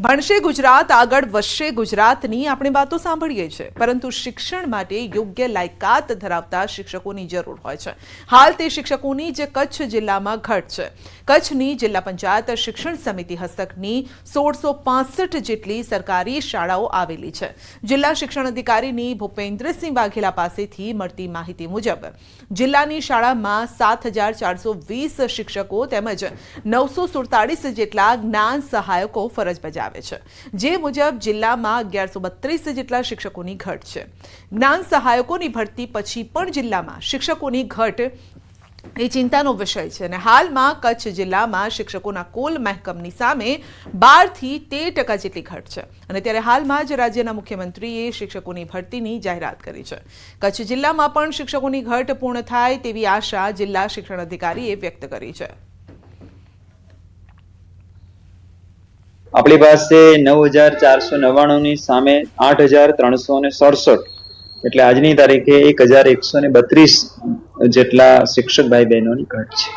ભણશે ગુજરાત આગળ વધશે ગુજરાતની આપણે વાતો સાંભળીએ છીએ, પરંતુ શિક્ષણ માટે યોગ્ય લાયકાત ધરાવતા શિક્ષકોની જરૂર હોય છે। હાલ તે શિક્ષકોની જે કચ્છ જિલ્લામાં ઘટ છે। કચ્છની જિલ્લા પંચાયત શિક્ષણ સમિતિ હસ્તકની 1665 જેટલી સરકારી શાળાઓ આવેલી છે। જિલ્લા શિક્ષણ અધિકારીની ભૂપેન્દ્રસિંહ વાઘેલા પાસેથી મળતી માહિતી મુજબ જિલ્લાની શાળામાં 7420 શિક્ષકો તેમજ 947 જેટલા જ્ઞાન સહાયકો ફરજ બજાવે છે, જે મુજબ જિલ્લામાં 1132 જેટલા શિક્ષકોની ઘટ છે। જ્ઞાન સહાયકોની ભરતી પછી પણ જિલ્લામાં શિક્ષકોની ઘટ એ ચિંતાનો વિષય છે અને હાલમાં કચ્છ જિલ્લામાં શિક્ષકોના કુલ મહેકમની સામે 12 થી 13% જેટલી ઘટ છે અને ત્યારે હાલમાં જ રાજ્યના મુખ્યમંત્રીએ શિક્ષકોની ભરતીની જાહેરાત કરી છે। કચ્છ જિલ્લામાં પણ શિક્ષકોની ઘટ પૂર્ણ થાય તેવી આશા જિલ્લા શિક્ષણ અધિકારીએ વ્યક્ત કરી છે। આપણી પાસે 9499 ની સામે 8367 એટલે આજની તારીખે 1132 જેટલા શિક્ષક ભાઈ બહેનોની ઘટ છે।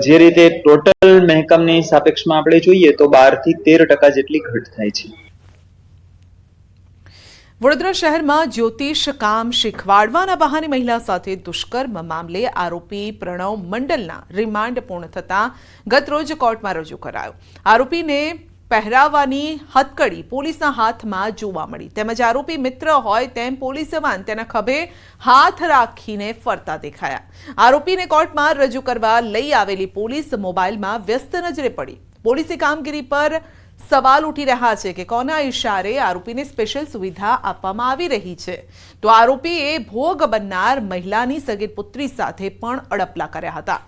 જે રીતે ટોટલ મહેકમની સાપેક્ષમાં આપણે જોઈએ તો 12 થી 13% જેટલી ઘટ થાય છે। વડોદરા શહેરમાં જ્યોતિષ કામ શીખવાડવાના બહાને મહિલા સાથે દુષ્કર્મ મામલે આરોપી પ્રણવ મંડલના રિમાન્ડ પૂર્ણ થતા ગતરોજ કોર્ટમાં રજૂ કરાયો। આરોપીને પહેરાવાની હથકડી પોલીસના હાથમાં જોવા મળી તેમજ આરોપી મિત્ર હોય તેમ પોલીસ જવાન તેના ખભે હાથ રાખીને ફરતા દેખાયા। આરોપીને કોર્ટમાં રજૂ કરવા લઈ આવેલી પોલીસ મોબાઈલમાં વ્યસ્ત નજરે પડી। પોલીસે કામગીરી પર સવાલ ઉઠી રહ્યા છે કે કોના ઇશારે આરોપીને સ્પેશિયલ સુવિધા આપવામાં આવી રહી છે, તો આરોપીએ ભોગ બનનાર મહિલાની સગીર પુત્રી સાથે પણ અડપલા કર્યા હતા।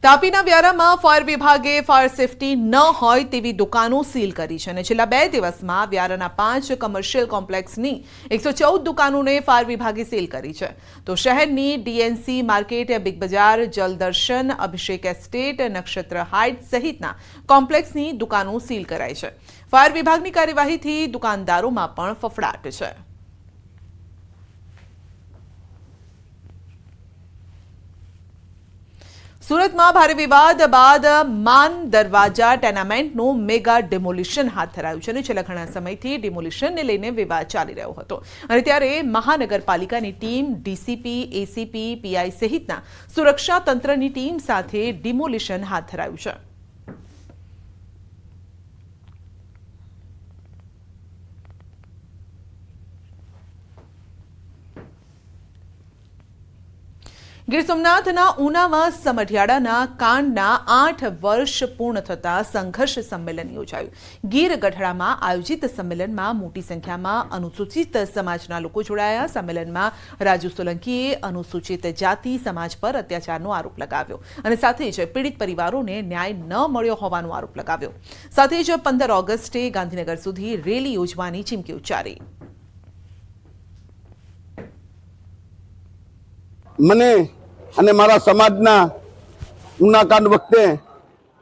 તાપીના વ્યારામાં ફાયર વિભાગે ફાયર સેફટી ન હોય તેવી દુકાનો સીલ કરી છે અને છેલ્લા 2 દિવસમાં વ્યારાના 5 કમર્શિયલ કોમ્પ્લેક્સની 114 દુકાનોને ફાયર વિભાગે સીલ કરી છે, તો શહેરની ડીએનસી માર્કેટ, બિગ બજાર, જલદર્શન, અભિષેક એસ્ટેટ, નક્ષત્ર હાઇટ સહિતના કોમ્પ્લેક્સની દુકાનો સીલ કરાઈ છે। ફાયર વિભાગની કાર્યવાહીથી દુકાનદારોમાં પણ ફફડાટ છે। સુરતમાં ભારે વિવાદ બાદ માન દરવાજા ટેનામેન્ટનું મેગા ડિમોલિશન હાથ ધરાયું છે અને છેલ્લા ઘણા સમયથી ડિમોલિશનને લઈને વિવાદ ચાલી રહ્યો હતો અને ત્યારે મહાનગરપાલિકાની ટીમ, ડીસીપી, એસીપી, પીઆઈ સહિતના સુરક્ષા તંત્રની ટીમ સાથે ડિમોલિશન હાથ ધરાયું છે। ગીર સોમનાથના ઉનામાં સમઢિયાળાના કાંડના 8 વર્ષ પૂર્ણ થતા સંઘર્ષ સંમેલન યોજાયું। ગીર ગઢડામાં આયોજિત સંમેલનમાં મોટી સંખ્યામાં અનુસૂચિત સમાજના લોકો જોડાયા। સંમેલનમાં રાજુ સોલંકીએ અનુસૂચિત જાતિ સમાજ પર અત્યાચારનો આરોપ લગાવ્યો અને સાથે જ પીડિત પરિવારોને ન્યાય ન મળ્યો હોવાનો આરોપ લગાવ્યો। સાથે જ 15 ઓગસ્ટે ગાંધીનગર સુધી રેલી યોજવાની ચીમકી ઉચ્ચારી। મને અને મારા સમાજના ઉનાકાંડ વખતે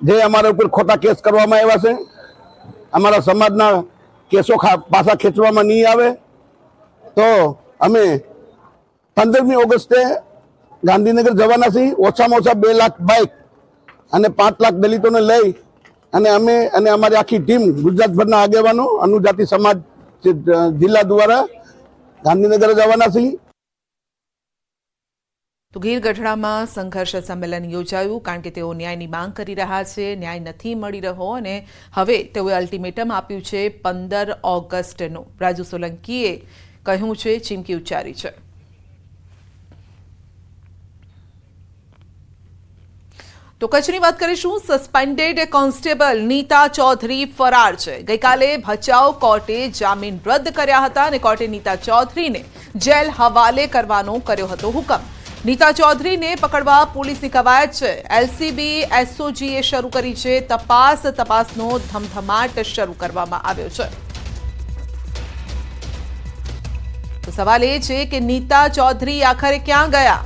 જે અમારા ઉપર ખોટા કેસ કરવામાં આવ્યા છે, અમારા સમાજના કેસો પાછા ખેંચવામાં નહીં આવે તો અમે 15મી ઓગસ્ટે ગાંધીનગર જવાના છીએ। ઓછામાં ઓછા 2 લાખ બાઇક અને 5 લાખ દલિતોને લઈ અને અમે અને અમારી આખી ટીમ ગુજરાતભરના આગેવાનો અનુજાતિ સમાજ જિલ્લા દ્વારા ગાંધીનગર જવાના છીએ। તો ગીર ગઢડામાં સંઘર્ષ સંમેલન યોજાયું કારણ કે તેઓ ન્યાયની માંગ કરી રહ્યા છે, ન્યાય નથી મળી રહ્યો અને હવે તેઓએ અલ્ટિમેટમ આપ્યું છે 15 ઓગસ્ટનું। રાજુ સોલંકીએ કહ્યું છે, ચીમકી ઉચ્ચારી છે। તો કચ્છની વાત કરીશું। સસ્પેન્ડેડ કોન્સ્ટેબલ નીતા ચૌધરી ફરાર છે। ગઈકાલે ભચાઉ કોર્ટે જામીન રદ કર્યા હતા અને કોર્ટે નીતા ચૌધરીને જેલ હવાલે કરવાનો કર્યો હતો હુકમ। નીતા ચૌધરીને પકડવા પોલીસની કવાયત છે। એલસીબી એસઓજીએ શરૂ કરી છે તપાસ। તપાસનો ધમધમાટ શરૂ કરવામાં આવ્યો છે। તો સવાલ એ છે કે નીતા ચૌધરી આખરે ક્યાં ગયા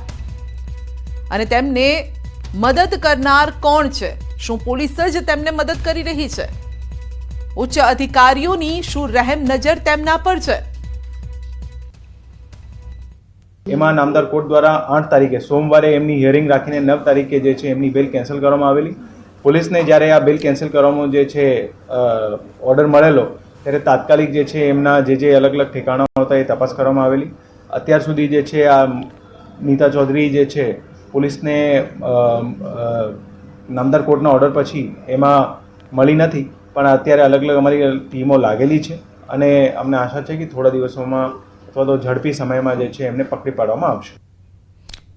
અને તેમને મદદ કરનાર કોણ છે? શું પોલીસ જ તેમને મદદ કરી રહી છે? ઉચ્ચ અધિકારીઓની શું રહેમ નજર તેમના પર છે? એમાં નામદાર કોર્ટ દ્વારા 8 તારીખે સોમવારે એમની હિયરિંગ રાખીને 9 તારીખે જે છે એમની બેલ કેન્સલ કરવામાં આવેલી. પોલીસને જ્યારે આ બેલ કેન્સલ કરવામાં જે છે ઓર્ડર મળેલો ત્યારે તાત્કાલિક જે છે એમના જે અલગ અલગ ઠેકાણાઓ હતા એ તપાસ કરવામાં આવેલી. અત્યાર સુધી જે છે આ નીતા ચૌધરી જે છે પોલીસને નામદાર કોર્ટના ઓર્ડર પછી એમાં મળી નથી, પણ અત્યારે અલગ અલગ અમારી ટીમો લાગેલી છે અને અમને આશા છે કે થોડા દિવસોમાં અથવા તો ઝડપી સમયમાં જે છે એમને પકડી પાડવામાં આવશે.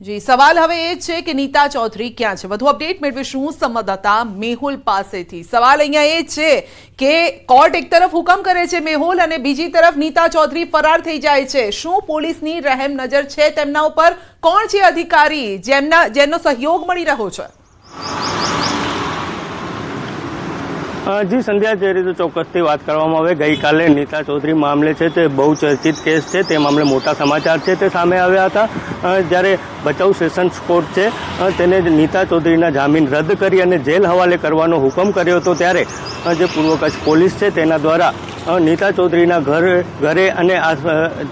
જી, સવાલ હવે એ છે કે નીતા ચૌધરી ક્યાં છે? વધુ અપડેટ મેળવીશું સંવાદદાતા મેહુલ પાસેથી. સવાલ અહીંયા એ છે કે કોર્ટ એક તરફ હુકમ કરે છે મેહુલ, અને બીજી તરફ નીતા ચૌધરી ફરાર થઈ જાય છે. શું પોલીસની રહેમ નજર છે તેમના ઉપર? કોણ છે અધિકારી જેનો સહયોગ મળી રહ્યો છે? જી સંધ્યા, જે રીતે ચોક્કસથી વાત કરવામાં આવે, ગઈકાલે નીતા ચૌધરી મામલે છે તે બહુ ચર્ચિત કેસ છે, તે મામલે મોટા સમાચાર છે તે સામે આવ્યા હતા. જ્યારે ભચાઉ સેશન્સ કોર્ટ છે તેને નીતા ચૌધરીના જામીન રદ કરી અને જેલ હવાલે કરવાનો હુકમ કર્યો હતો, ત્યારે જે પૂર્વ કચ્છ પોલીસ છે તેના દ્વારા નીતા ચૌધરીના ઘરે અને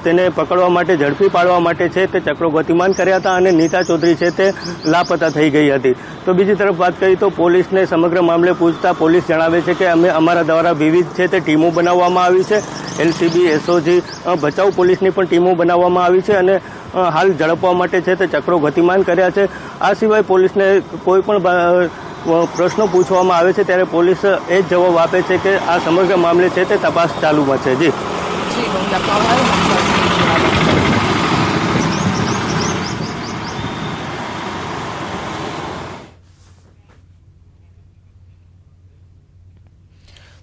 તેને પકડવા માટે, ઝડપી પાડવા માટે છે તે ચક્રો ગતિમાન કર્યા હતા અને નીતા ચૌધરી છે તે લાપતા થઈ ગઈ હતી. તો બીજી તરફ વાત કરીએ તો પોલીસને સમગ્ર મામલે પૂછતા પોલીસ જણાવે છે કે અમારા દ્વારા વિવિધ છે તે ટીમો બનાવવામાં આવી છે. એલસીબી, એસઓજી, ભચાઉ પોલીસની પણ ટીમો બનાવવામાં આવી છે અને હાલ ઝડપવા માટે છે તે ચક્રો ગતિમાન કર્યા છે. આ સિવાય પોલીસને કોઈ પણ પ્રશ્નો પૂછવામાં આવે છે ત્યારે પોલીસ એ જ જવાબ આપે છે કે આ સમગ્ર મામલે છે તે તપાસ ચાલુમાં છે. જી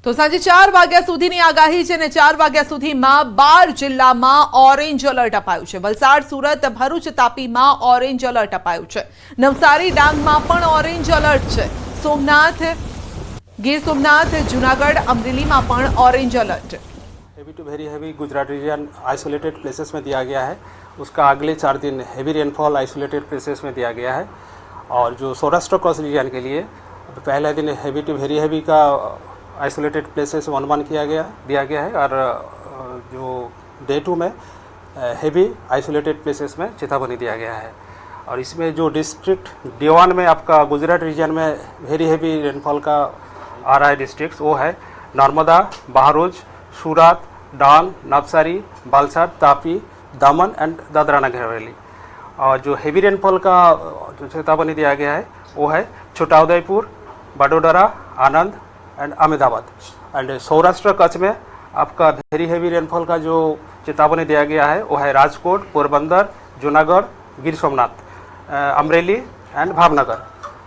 તો સાંજે 4 વાગ્યા સુધીની આગાહી છે અને 4 વાગ્યા સુધીમાં 12 જિલ્લામાં ઓરેન્જ એલર્ટ અપાયું છે. વલસાડ, સુરત, ભરૂચ, તાપીમાં ઓરેન્જ એલર્ટ અપાયું છે. નવસારી, ડાંગમાં પણ ઓરેન્જ એલર્ટ છે. સોમનાથ, ગીર સોમનાથ, જુનાગढ़, अमरेली પણ orange alert. Heavy to very heavy Gujarat region isolated places में दिया गया है. उसका अगले 4 दिन हेवी रेनफॉल आइसोलेटेड प्लेसेस में दिया गया है. और जो सौराष्ट्र क्रॉस रीजन के लिए पहले दिन हेवी टू वेरी हेवी का आइसोलेटेड प्लेसेस 1 दिया गया है. और जो डे 2 में हेवी आइसोलेटेड प्लेसेस में चेतावनी दिया गया है. और इसमें जो डिस्ट्रिक्ट D1 में आपका गुजरात रीजन में वेरी हेवी रेनफॉल का आ रहा है डिस्ट्रिक्ट, वो है नर्मदा, बहरोज, सूरत, डांग, नवसारी, वलसाड, तापी, दमन एंड दादरा नगर हवेली. और जो हेवी रेनफॉल का जो चेतावनी दिया गया है वो है छोटाउदयपुर, बडोदरा, आनंद एंड अहमदाबाद. एंड सौराष्ट्र कच्छ में आपका वेरी हेवी रेनफॉल का जो चेतावनी दिया गया है वो है राजकोट, पोरबंदर, जूनागढ़, गिर सोमनाथ, अमरेली एंड भावनगर.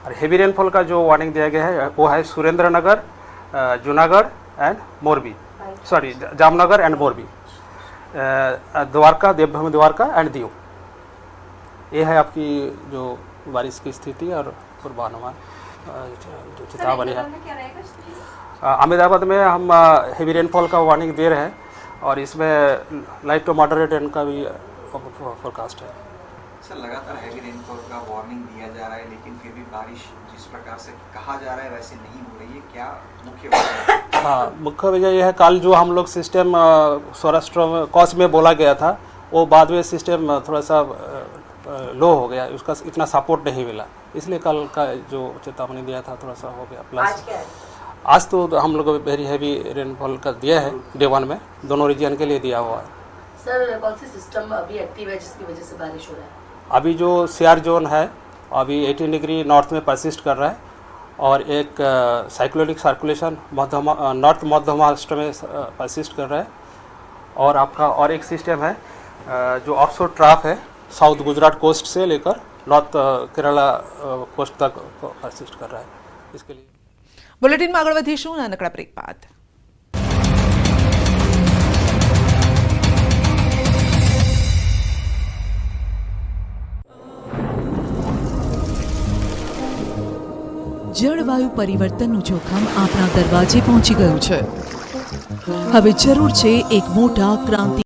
और हेवी रेनफॉल का जो वार्निंग दिया गया है वो है Surendranagar, Junagadh and Morbi, sorry Jamnagar and Morbi, Dwarka, Devbhumi Dwarka and Diu. ये है आपकी जो बारिश की स्थिति और पूर्वानुमान जो चेतावनी है. अहमदाबाद में हम हेवी रेनफॉल का वार्निंग दे रहे हैं और इसमें लाइट टू मॉडरेट रेन का भी फोरकास्ट है. सर, लगातार हैवी रेनफॉल का वार्निंग दिया जा रहा है, लेकिन फिर भी बारिश जिस प्रकार से कहा जा रहा है वैसे नहीं हो रही है. क्या मुख्य वजह है? हाँ, मुख्य वजह यह है कल जो हम लोग सिस्टम सौराष्ट्र में कॉस में बोला गया था वो बाद में सिस्टम थोड़ा सा लो हो गया, उसका इतना सपोर्ट नहीं मिला, इसलिए कल का जो चेतावनी दिया था थोड़ा सा हो गया. प्लस आज तो हम लोग वेरी हैवी रेनफॉल का दिया है डे 1 में, दोनों रीजन के लिए दिया हुआ है. सर, कौन सी सिस्टम अभी एक्टिव है जिसकी वजह से बारिश हो रहा है? अभी जो सीआर जोन है अभी 18 डिग्री नॉर्थ में परसिस्ट कर रहा है और एक साइक्लोनिक सर्कुलेशन नॉर्थ मध्य महाराष्ट्र में परसिस्ट कर रहा है. और आपका और एक सिस्टम है जो ऑफशोर ट्रफ है साउथ गुजरात कोस्ट से लेकर नॉर्थ केरला कोस्ट तक परसिस्ट कर रहा है. इसके लिए બુલેટિનમાં આગળ વધીશું નાનકડા બ્રેક બાદ. જળવાયુ પરિવર્તનનું જોખમ આપણા દરવાજે પહોંચી ગયું છે. હવે જરૂર છે એક મોટા ક્રાંતિ